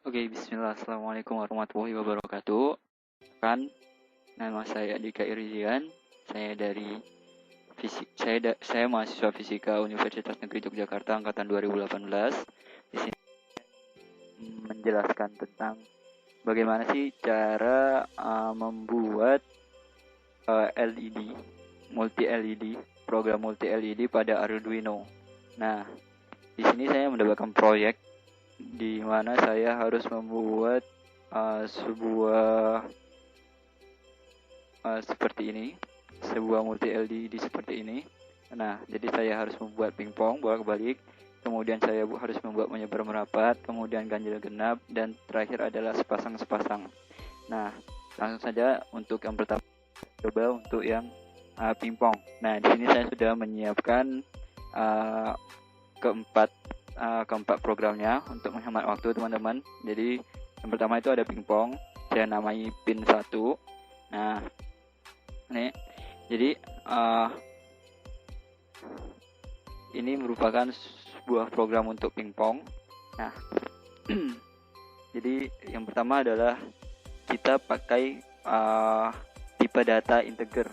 Oke, bismillah. Assalamualaikum warahmatullahi wabarakatuh. Kan, nama saya Dika Irizian. Saya dari saya mahasiswa fisika Universitas Negeri Yogyakarta angkatan 2018. Di sini menjelaskan tentang bagaimana sih cara membuat LED, multi LED, program multi LED pada Arduino. Nah, di sini saya mendapatkan proyek di mana saya harus membuat sebuah seperti ini, sebuah multi LED seperti ini. Nah, jadi saya harus membuat pingpong bolak-balik, kemudian saya harus membuat menyebar merapat, kemudian ganjil genap, dan terakhir adalah sepasang-sepasang. Nah, langsung saja untuk yang pertama, coba untuk yang pingpong. Nah, di sini saya sudah menyiapkan keempat programnya untuk menghemat waktu teman-teman. Jadi yang pertama itu ada pingpong, saya namai pin 1. Nah, ini jadi ini merupakan sebuah program untuk pingpong. Nah, jadi yang pertama adalah kita pakai tipe data integer.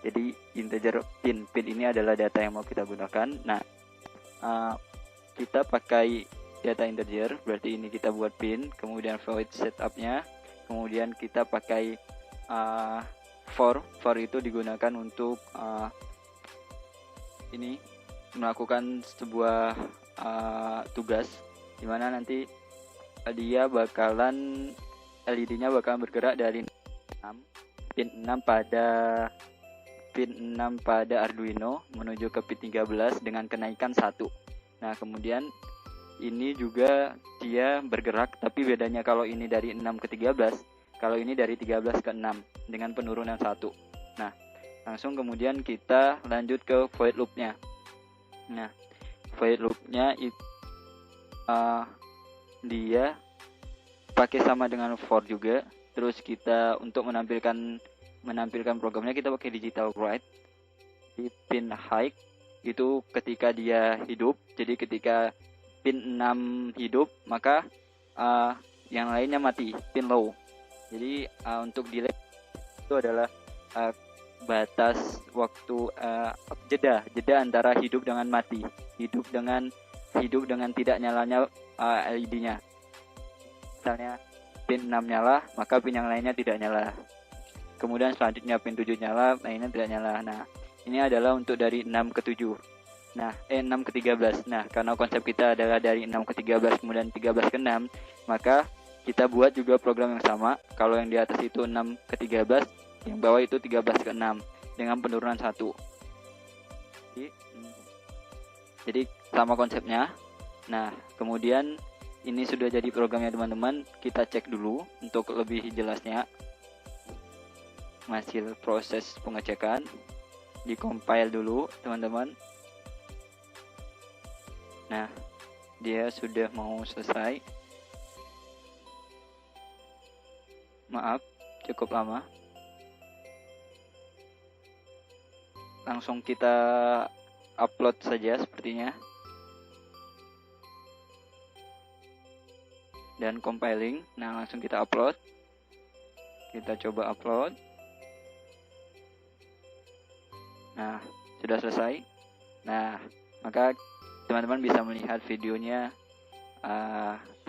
Jadi integer pin ini adalah data yang mau kita gunakan. Nah, kita pakai data integer, berarti ini kita buat pin, kemudian void setupnya, kemudian kita pakai for itu digunakan untuk ini melakukan sebuah tugas di mana nanti dia bakalan LED-nya bakalan bergerak dari pin 6 pada Arduino menuju ke pin 13 dengan kenaikan 1. Nah, kemudian ini juga dia bergerak, tapi bedanya kalau ini dari 6 ke 13, kalau ini dari 13 ke 6 dengan penurunan 1. Nah, langsung kemudian kita lanjut ke void loop-nya. Nah, void loop-nya itu dia pakai sama dengan for juga. Terus kita untuk menampilkan programnya kita pakai digital write. Di pin high itu ketika dia hidup, jadi ketika pin 6 hidup maka yang lainnya mati, pin low. Jadi untuk delay itu adalah batas waktu jeda antara hidup dengan mati, hidup dengan tidak nyalanya LED-nya. Misalnya pin 6 nyala, maka pin yang lainnya tidak nyala. Kemudian selanjutnya pin 7 nyala, lainnya tidak nyala. Nah, ini adalah untuk dari 6 ke 7. Nah, 6 ke 13. Nah, karena konsep kita adalah dari 6 ke 13 kemudian 13 ke 6, maka kita buat juga program yang sama. Kalau yang di atas itu 6 ke 13, yang bawah itu 13 ke 6 dengan penurunan 1. Jadi sama konsepnya. Nah, kemudian ini sudah jadi programnya teman-teman. Kita cek dulu untuk lebih jelasnya. Hasil proses pengecekan, di-compile dulu teman-teman. Nah, dia sudah mau selesai. Maaf, cukup lama. Langsung kita upload saja sepertinya. Dan compiling. Nah, langsung kita upload. Kita coba upload. Nah, sudah selesai. Nah, maka teman-teman bisa melihat videonya,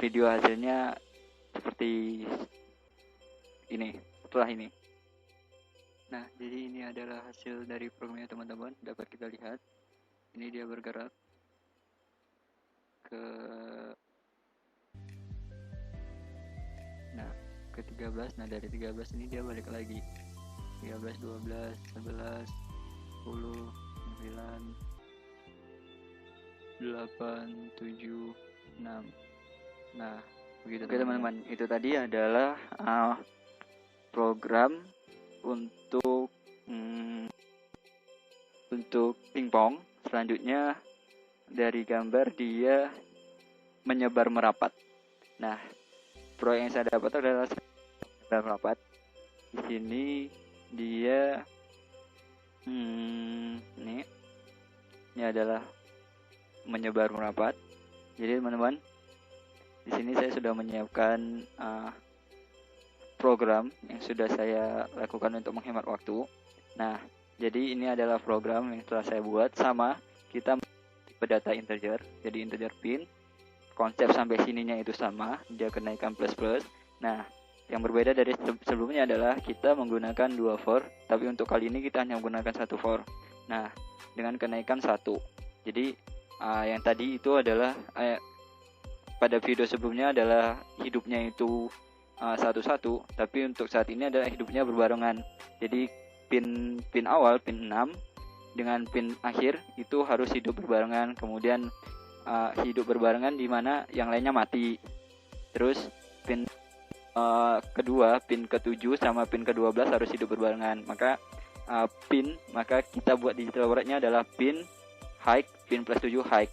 video hasilnya seperti ini, setelah ini. Nah, jadi ini adalah hasil dari programnya teman-teman, dapat kita lihat. Ini dia bergerak ke 13. Nah, dari 13 ini dia balik lagi. 13, 12, 11, 10, 9, 8, 7, 6. Nah, begitu. Oke teman-teman, itu tadi adalah program untuk pingpong. Selanjutnya dari gambar dia menyebar merapat. Nah, proyek yang saya dapat adalah menyebar merapat. Di sini dia ini adalah menyebar merapat. Jadi teman-teman, Di sini saya sudah menyiapkan program yang sudah saya lakukan untuk menghemat waktu. Nah, jadi ini adalah program yang telah saya buat. Sama, kita tipe data integer, jadi integer pin. Konsep sampai sininya itu sama, dia kenaikan plus plus. Nah, yang berbeda dari sebelumnya adalah kita menggunakan 2 for, tapi untuk kali ini kita hanya menggunakan 1 for. Nah, dengan kenaikan 1. Jadi yang tadi itu adalah pada video sebelumnya adalah hidupnya itu satu-satu, tapi untuk saat ini adalah hidupnya berbarengan. Jadi pin awal, pin 6 dengan pin akhir itu harus hidup berbarengan. Kemudian hidup berbarengan di mana yang lainnya mati. Terus pin kedua, pin ke-7 sama pin ke-12 harus hidup berbarengan. Maka maka kita buat digital override-nya adalah pin high, pin plus 7 high.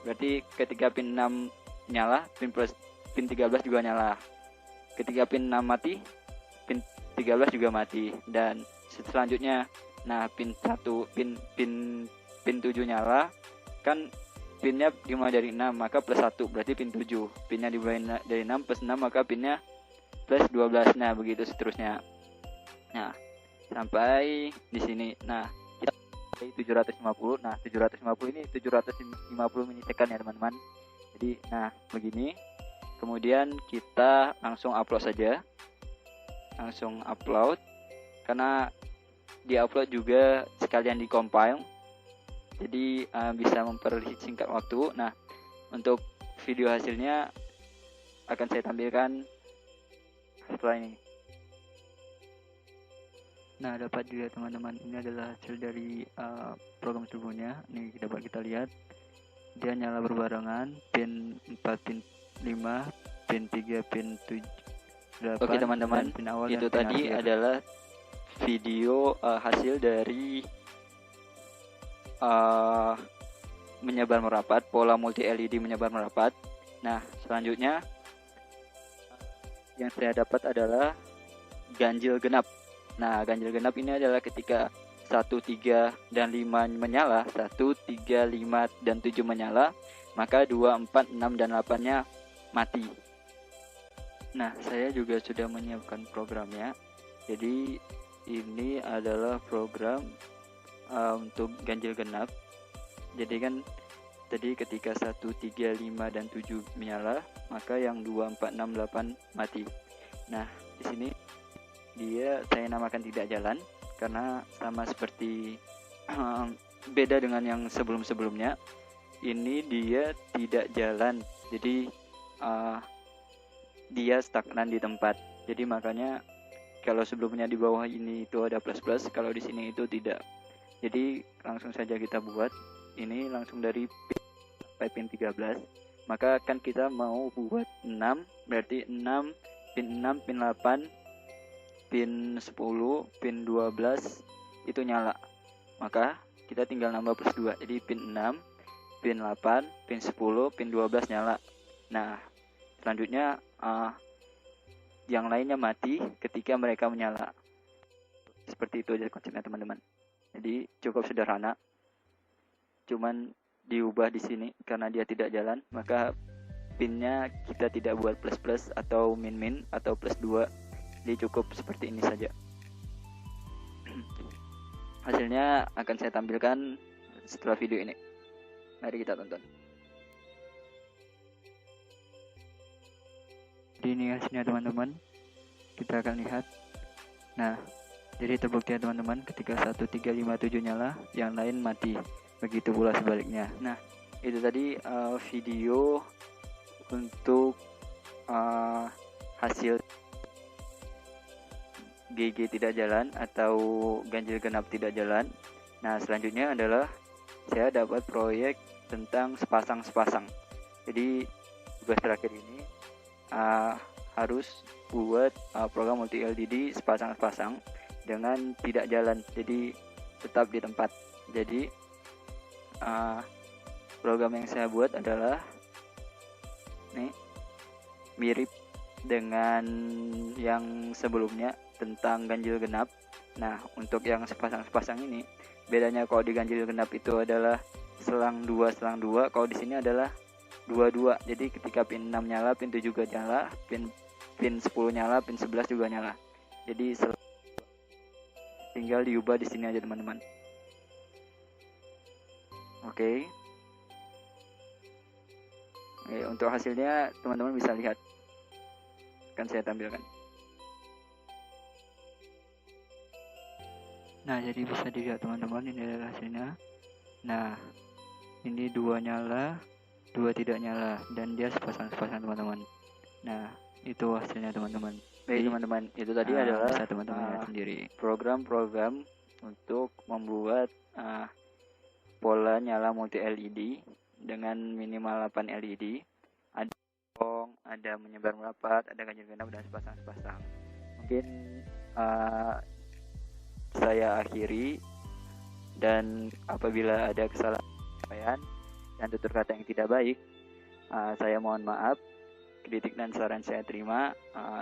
Berarti ketika pin 6 nyala, pin 13 juga nyala. Ketika pin 6 mati, pin 13 juga mati. Dan selanjutnya, nah pin 7 nyala, kan pinnya dimulai dari 6, maka plus 1 berarti pin 7. Pinnya dimulai dari 6 plus 6, maka pinnya plus 12. Nah, begitu seterusnya. Nah, sampai di sini. Nah, kita 750. Nah, 750 ini 750 milisekund ya, teman-teman. Jadi, nah, begini. Kemudian kita langsung upload saja. Langsung upload. Karena di upload juga sekalian di compile. Jadi bisa mempersingkat waktu. Nah, untuk video hasilnya akan saya tampilkan setelah ini. Nah, dapat dilihat teman-teman, ini adalah hasil dari program sebelumnya. Ini dapat kita lihat. Dia nyala berbarengan, pin 4, pin 5, pin 3, pin 7, 8. Oke teman-teman, pin awal itu tadi akhir adalah video hasil dari menyebar merapat, pola multi LED menyebar merapat. Nah, selanjutnya yang saya dapat adalah ganjil genap. Nah, ganjil genap ini adalah ketika 1, 3, dan 5 menyala, 1, 3, 5, dan 7 menyala, maka 2, 4, 6, dan 8-nya mati. Nah, saya juga sudah menyiapkan programnya. Jadi, ini adalah program untuk ganjil genap. Jadi kan tadi ketika 1, 3, 5, dan 7 menyala, maka yang 2, 4, 6, 8 mati. Nah, di sini dia saya namakan tidak jalan karena sama seperti beda dengan yang sebelum-sebelumnya. Ini dia tidak jalan. Jadi dia stagnan di tempat. Jadi makanya kalau sebelumnya di bawah ini itu ada plus-plus, kalau di sini itu tidak. Jadi langsung saja kita buat. Ini langsung dari pin sampai pin 13. Maka kan kita mau buat 6, berarti 6, pin 6, pin 8, pin 10, pin 12 itu nyala. Maka kita tinggal nambah plus 2. Jadi pin 6, pin 8, pin 10, pin 12 nyala. Nah, selanjutnya yang lainnya mati ketika mereka menyala. Seperti itu aja konsepnya teman-teman. Jadi cukup sederhana. Cuman diubah di sini karena dia tidak jalan, maka pinnya kita tidak buat plus-plus atau min-min atau plus 2. Jadi cukup seperti ini saja. Hasilnya akan saya tampilkan setelah video ini. Mari kita tonton. Jadi ini hasilnya teman-teman. Kita akan lihat. Nah, jadi terbukti ya teman-teman, ketika 1, 3, 5, 7 nyala, yang lain mati. Begitu pula sebaliknya. Nah, itu tadi video untuk hasil GG tidak jalan atau ganjil genap tidak jalan. Nah, selanjutnya adalah saya dapat proyek tentang sepasang-sepasang. Jadi tugas terakhir ini harus buat program multi LDD sepasang-sepasang dengan tidak jalan, jadi tetap di tempat. Jadi program yang saya buat adalah nih, mirip dengan yang sebelumnya tentang ganjil genap. Nah, untuk yang sepasang-sepasang ini bedanya, kalau di ganjil genap itu adalah selang 2 selang 2, kalau di sini adalah dua-dua. Jadi ketika pin 6 nyala, pin 7 juga nyala, pin 10 nyala, pin 11 juga nyala. Jadi tinggal diubah di sini aja teman-teman. Oke. Untuk hasilnya teman-teman bisa lihat. Akan saya tampilkan. Nah, jadi bisa dilihat teman-teman, ini adalah hasilnya. Nah, ini 2 nyala, 2 tidak nyala, dan dia sepasang teman-teman. Nah, itu hasilnya teman-teman. Baik teman-teman, itu tadi adalah bisa teman-teman lihat sendiri program-program untuk membuat pola nyala multi LED dengan minimal 8 LED. Ada bong, ada menyebar merapat, ada ganjil genap, dan sepasang. Mungkin saya akhiri, dan apabila ada kesalahan dan tutur kata yang tidak baik, saya mohon maaf. Kritik dan saran saya terima.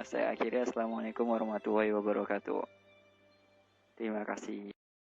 Saya akhiri. Assalamualaikum warahmatullahi wabarakatuh. Terima kasih.